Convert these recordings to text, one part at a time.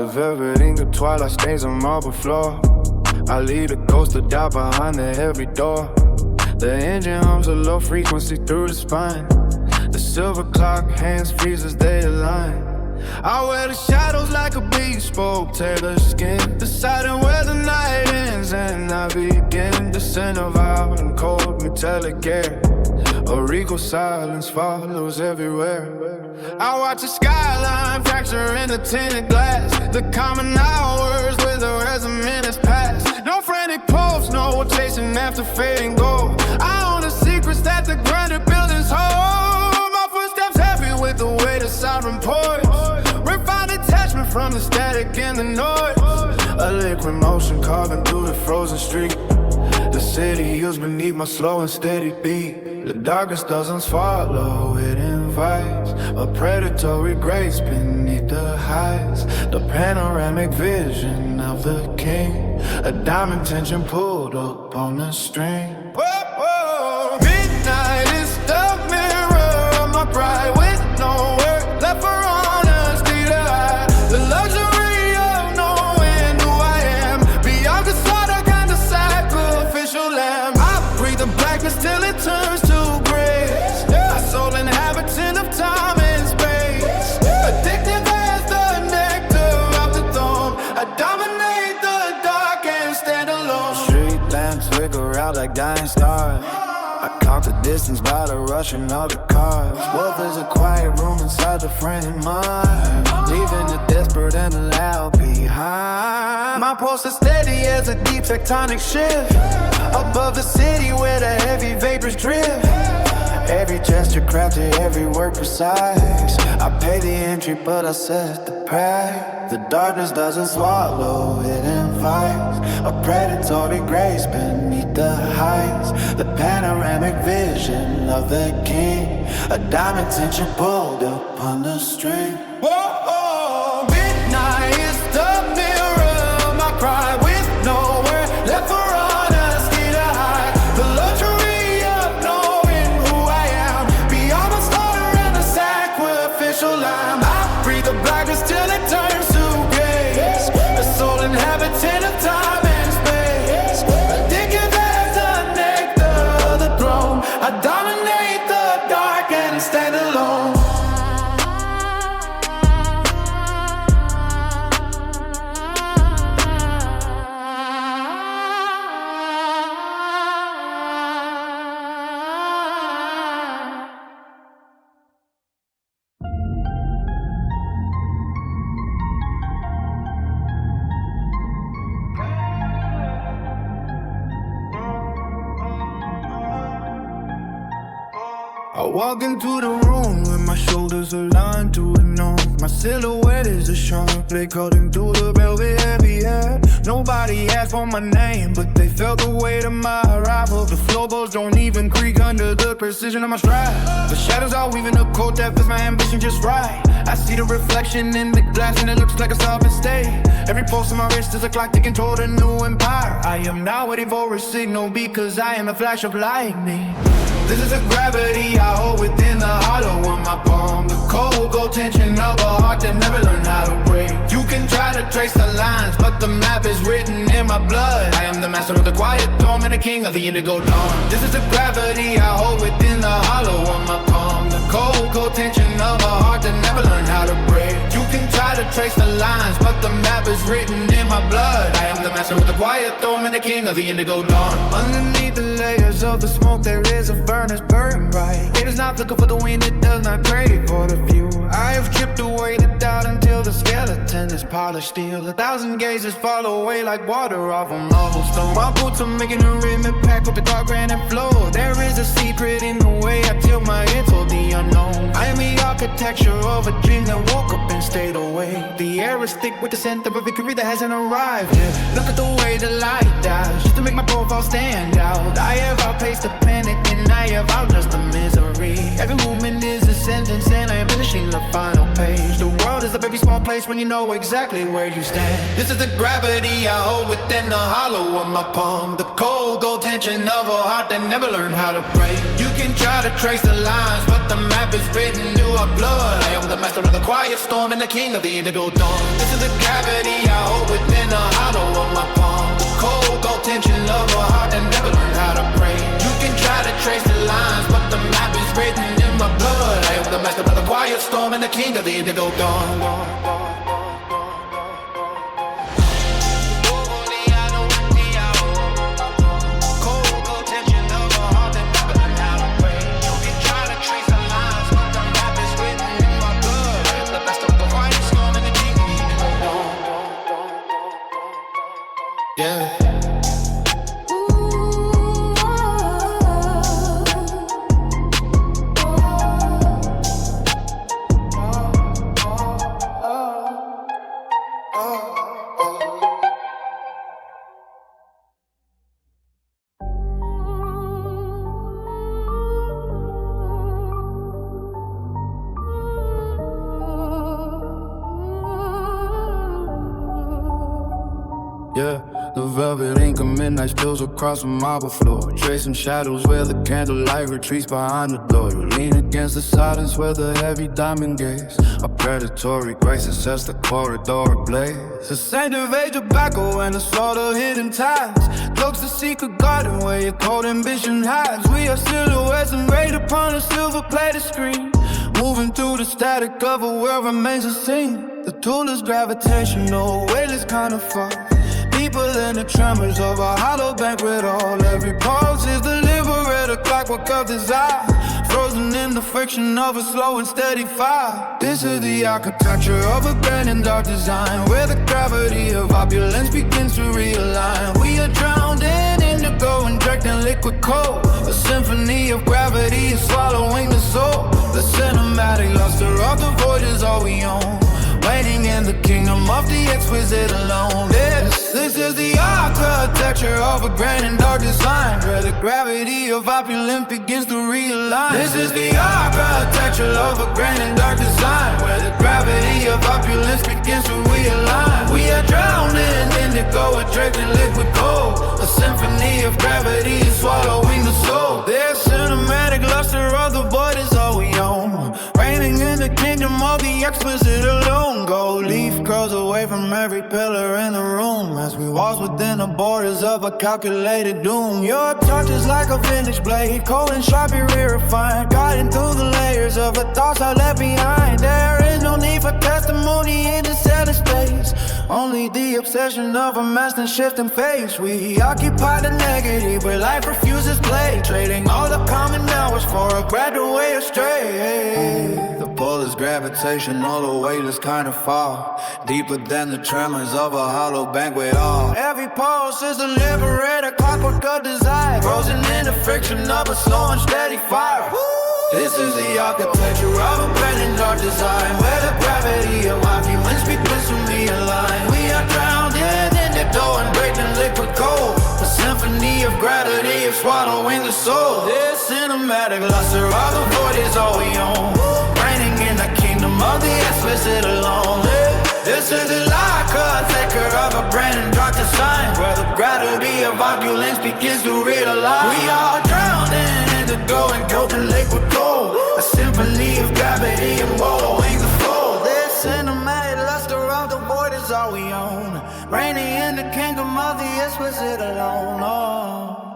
The velvet ink of twilight stains on marble floor. I leave the ghost to die behind the heavy door. The engine hums a low frequency through the spine. The silver clock hands freeze as they align. I wear the shadows like a bespoke tailored skin, deciding where the night ends and I begin. The scent of out and cold metallic air, a regal silence follows everywhere. I watch the skyline fracture in the tinted glass, the common hours with the resin minutes pass. No frantic pulse, no chasing after fading gold. I own the secrets that the grinded buildings hold. My footsteps heavy with the weight of siren poise. Refined attachment from the static and the noise. A liquid motion carving through the frozen street. The city heals beneath my slow and steady beat. The darkest doesn't swallow, it invites a predatory grace beneath the heights. The panoramic vision of the king, a diamond tension pulled up on the string. Whoa, whoa. Midnight is the mirror of my pride, with nowhere left for honesty to hide. The luxury of knowing who I am, beyond the slaughter kind of sacrificial lamb. I breathe the blackness till it turns to grace. My soul inhabitant of time and space, addictive as the nectar of the thorn. I dominate the dark and stand alone. Street lamps flicker out like dying stars. I count the distance by the rushing of the cars. Wolf is a quiet room inside the frame mind, leaving the desperate and the loud behind. My pulse is steady as a deep tectonic shift, above the city where the heavy vapors drift. Every gesture crafted, every word precise. I pay the entry but I set the price. The darkness doesn't swallow, it invites a predatory grace beneath the heights. The panoramic vision of the king, a diamond tension pulled up on the string. Whoa, oh, midnight is the mirror of my pride, with nowhere left for honesty to hide. The luxury of knowing who I am, beyond the slaughter and the sacrificial lamb. I breathe the blackness till it turns to grace, a soul inhabitant of time and space, addictive as the nectar of the throne. I dominate the dark and stand alone. I walk into the room with my shoulders aligned to a gnome. My silhouette is a sharp blade cutting through the velvet heavy air. Nobody asked for my name, but they felt the weight of my arrival. The floorboards don't even creak under the precision of my stride. The shadows are weaving a coat that fits my ambition just right. I see the reflection in the glass and it looks like a sovereign state. Every pulse in my wrist is a clock ticking toward a new empire. I am now waiting for a signal because I am a flash of lightning. This is the gravity I hold within the hollow of my palm. The cold, cold tension of a heart that never learned how to break. You can try to trace the lines, but the map is written in my blood. I am the master of the quiet storm and the king of the indigo dawn. This is the gravity I hold within the hollow of my palm. The cold, cold tension of a heart that never learned how to break. You can try to trace the lines, but the map is written in my blood. I am the master of the quiet storm and the king of the indigo dawn. Underneath the layers of the smoke there is a furnace burning bright. It is not looking for the wind, it does not crave for the view. I have chipped away the doubt until the skeleton is polished steel. 1,000 gazes fall away like water off a marble stone. My boots are making a rhythm packed with the dark granite floor. There is a secret in the way I tilt my head toward the unknown. I am the architecture of a dream that woke up and stayed awake. The air is thick with the scent of a victory that hasn't arrived yet. Look at the way the light dies, just to make my profile stand out. I have outpaced the panic and I have outjust the misery. Every movement is a sentence and I am finishing the final page. The world is a very small place when you know exactly where you stand. This is the gravity I hold within the hollow of my palm. The cold, gold tension of a heart that never learned how to break. You can try to trace the lines, but the map is written into our blood. I am the master of the quiet storm and the king of the indigo dawn. This is the gravity I hold within the hollow of my palm. The cold, gold tension of a heart that never learned how to break. You can try to trace the lines, but the map is written in my blood. I am the master of the quiet storm and the king of the indigo dawn. Yeah. Yeah, the velvet ink of midnight spills across the marble floor, tracing shadows where the candlelight retreats behind the door. You lean against the silence where the heavy diamond gaze, a predatory grace that sets the corridor ablaze. The scent of age tobacco and the salt of hidden ties cloaks the secret garden where your cold ambition hides. We are silhouettes engraved upon a silver-plated screen, moving through the static of a world remains unseen. The tool is gravitational, weightless kind of far, deeper than the tremors of a hollow banquet hall. Every pulse is the liberator, clockwork of desire, frozen in the friction of a slow and steady fire. This is the architecture of a grand and dark design, where the gravity of opulence begins to realign. We are drowned in indigo and drenched in liquid cold. A symphony of gravity is swallowing the soul. The cinematic luster of the void is all we own, waiting in the kingdom of the exquisite alone. This is the architecture of a grand and dark design, where the gravity of opulence begins to realign. This is the architecture of a grand and dark design, where the gravity of opulence begins to realign. We are drowned in indigo and draped in liquid gold. A symphony of gravity is swallowing the soul. Their cinematic luster of the void is all we own, reigning in the kingdom of the exquisite alone. Gold leaf curls away from every pillar in the room as we walk within the borders of a calculated doom. Your touch is like a vintage blade, cold and sharp, refined, guiding through the layers of the thoughts I left behind. There is no need for testimony in this selling space, only the obsession of a master shifting face. We occupy the negative where life refuses play, trading all the common hours for a gradual way astray. The pull is gravitation, all the weight is kind of far, deeper than the tremors of a hollow banquet hall. Every pulse is a liberator, clockwork of desire, frozen in the friction of a slow and steady fire. This is the architecture of a grand and dark design, where the gravity of opulence begins to realign. We are drowned in indigo and draped in liquid gold. A symphony of gravity is swallowing the soul. This cinematic luster of the void is all we own, reigning in the kingdom of the explicit alone. This is the architecture of a brand and dark design, where the gravity of opulence begins to realign. We are drowned in indigo and gold and liquid gold. A symphony of gravity and wallowing the flow. This cinematic luster of the void is all we own, reigning in the kingdom of the explicit alone. Oh.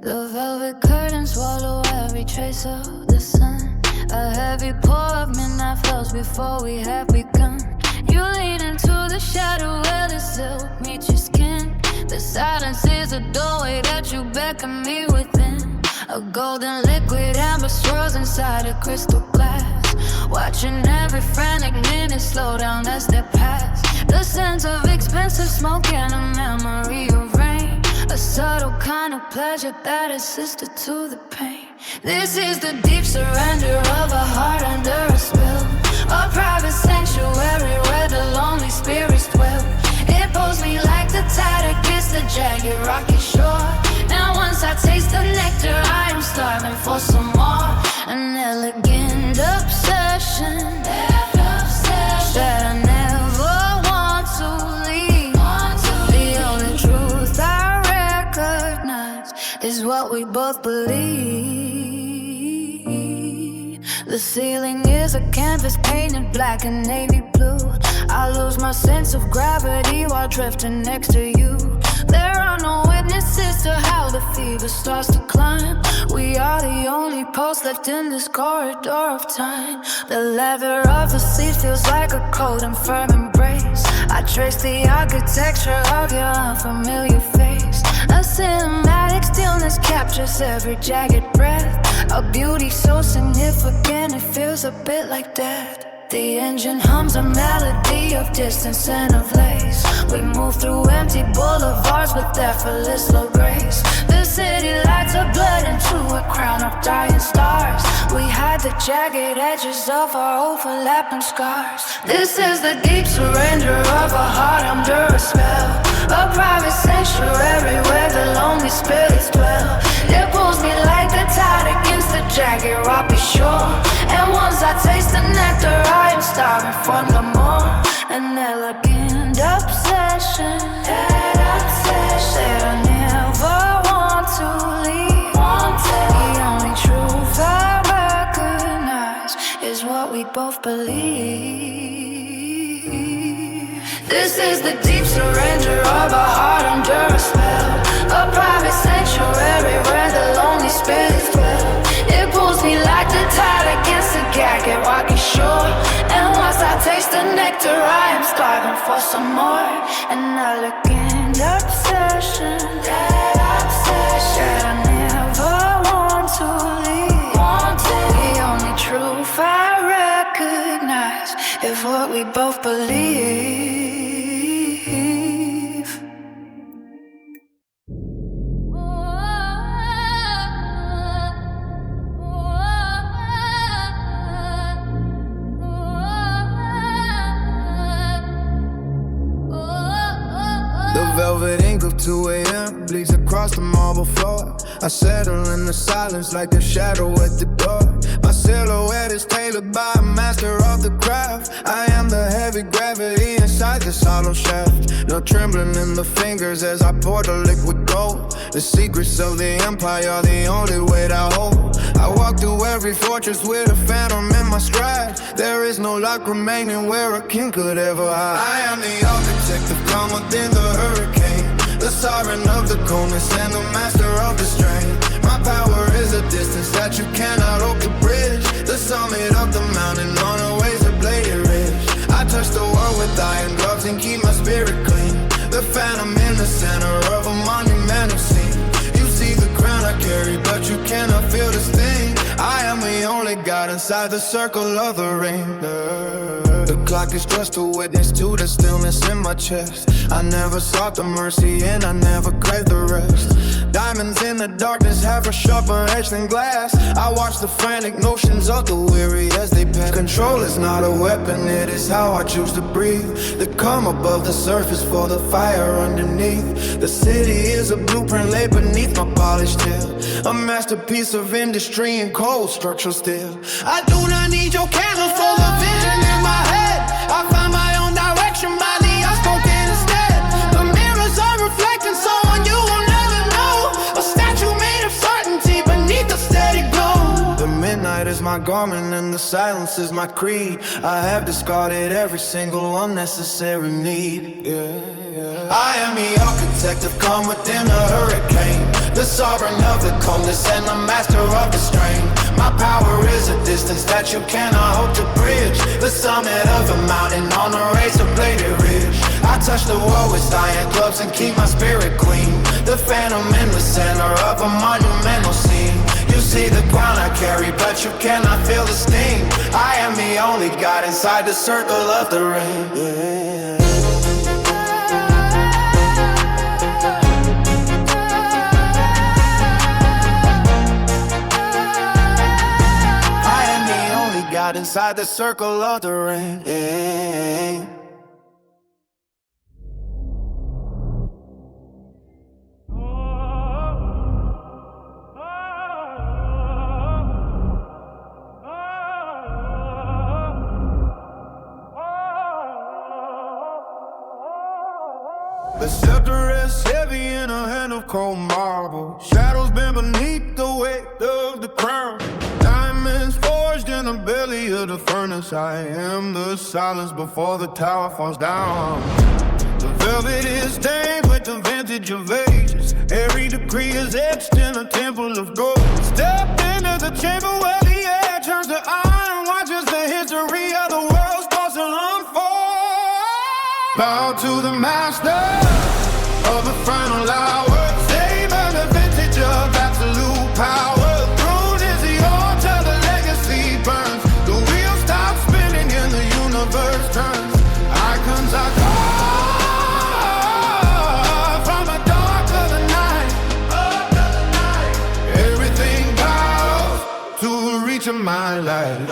The velvet curtains swallow every trace of the sun. A heavy pour of midnight flows before we have begun. You lean into the shadow where the silk meets your skin. The silence is a doorway that you beckon me within. A golden liquid amber swirls inside a crystal glass, watching every frantic minute slow down as they pass. The scent of expensive smoke and a memory of rain, a subtle kind of pleasure that is sister to the pain. This is the deep surrender of a heart under a spell, what we both believe. The ceiling is a canvas painted black and navy blue. I lose my sense of gravity while drifting next to you. There are no witnesses to how the fever starts to climb. We are the only pulse left in this corridor of time. The leather of the seat feels like a cold and firm embrace. I trace the architecture of your unfamiliar face. A cinematic stillness captures every jagged breath. A beauty so significant it feels a bit like death. The engine hums a melody of distance and of lace. We move through empty boulevards with effortless slow grace. The city lights a blood into a crown of dying stars. We hide the jagged edges of our overlapping scars. This is the deep surrender of a heart under a spell. A private sanctuary where the lonely spirits dwell. It pulls me like the tide against the jagged rocky shore. And once I taste the nectar, I am starving for no more. An elegant obsession, that obsession that I never want to leave. The only truth I recognize is what we both believe. This is the deep surrender of a heart under a spell. A private sanctuary where the lonely spirits dwell. It pulls me like the tide against the jagged rocky shore. And once I taste the nectar, I am starving for some more. An elegant obsession, that obsession that I never want to leave. The only truth I recognize is what we both believe. The velvet ink of 2 a.m. bleeds across the marble floor. I settle in the silence like a shadow at the door. My silhouette is tailored by a master of the craft. I am the heavy gravity inside this hollow shaft. No trembling in the fingers as I pour the liquid gold. The secrets of the empire, the only weight I hold. I walk through every fortress with a phantom in my stride. There is no lock remaining where a king could ever hide. I am the architect of calm within the hurricane. The sovereign of the coldness and the master of the strain. My power is a distance that you cannot hope to bridge. The summit of the mountain on a razor bladed ridge. I touch the world with iron gloves and keep my spirit clean. The phantom in the center of a monumental scene. You see the crown I carry, but you cannot feel the sting. I am the only god inside the circle of the ring. The clock is just a witness to the stillness in my chest. I never sought the mercy and I never craved the rest. Diamonds in the darkness have a sharper edge than glass. I watch the frantic notions of the weary as they pass. Control is not a weapon, it is how I choose to breathe. The calm above the surface for the fire underneath. The city is a blueprint laid beneath my polished tail. A masterpiece of industry and cold structural steel. I do not need your candles for the vision in my head. I find my own direction by the unspoken instead. The mirrors are reflecting someone you will never know. A statue made of certainty beneath a steady glow. The midnight is my garment and the silence is my creed. I have discarded every single unnecessary need. I am the architect of calm within a hurricane. The sovereign of the coldness and the master of the strain. My power is a distance that you cannot hope to bridge. The summit of a mountain on a razor bladed ridge. I touch the world with iron gloves and keep my spirit clean. The phantom in the center of a monumental scene. You see the crown I carry, but you cannot feel the sting. I am the only god inside the circle of the ring. God inside the circle of the ring. The scepter is heavy heavy in a hand of cold marble. Shadows bend beneath the weight of the crown. Diamonds forged in the belly of the furnace. I am the silence before the tower falls down. The velvet is stained with the vintage of ages. Every decree is etched in a temple of gold. Step into the chamber where the air turns to iron. Watches the history of the world's supposed to unfold. Bow to the master of the final hour. Savor the vintage of absolute power. The throne is the altar, the legacy burns. The wheel stops spinning and the universe turns. Icons are carved from the dark of the night. Everything bows to the reach of my light.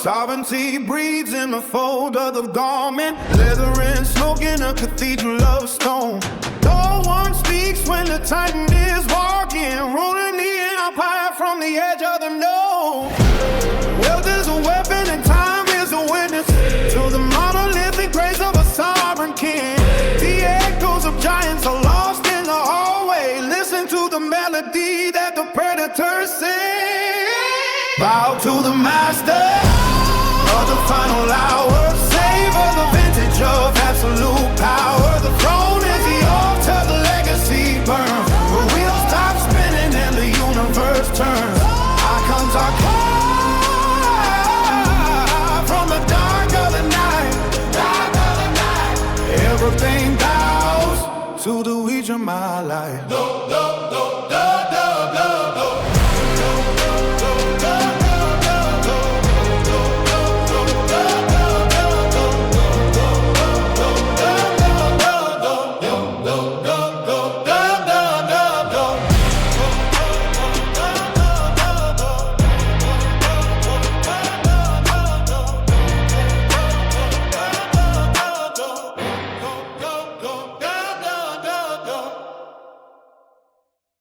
Sovereignty breathes in the fold of the garment. Leather and smoke in a cathedral of stone. No one speaks when the titan is walking, ruling the empire from the edge of the known. Wealth is a weapon and time is a witness to the monolithic grace of a sovereign king. The echoes of giants are lost in the hallway. Listen to the melody that the predators sing. Bow to the master of the final hour. Savor the vintage of absolute power. The throne is the altar, the legacy burns. The wheels stop spinning and the universe turns. Icons are carved from the dark of the night. Everything bows to the reach of my light.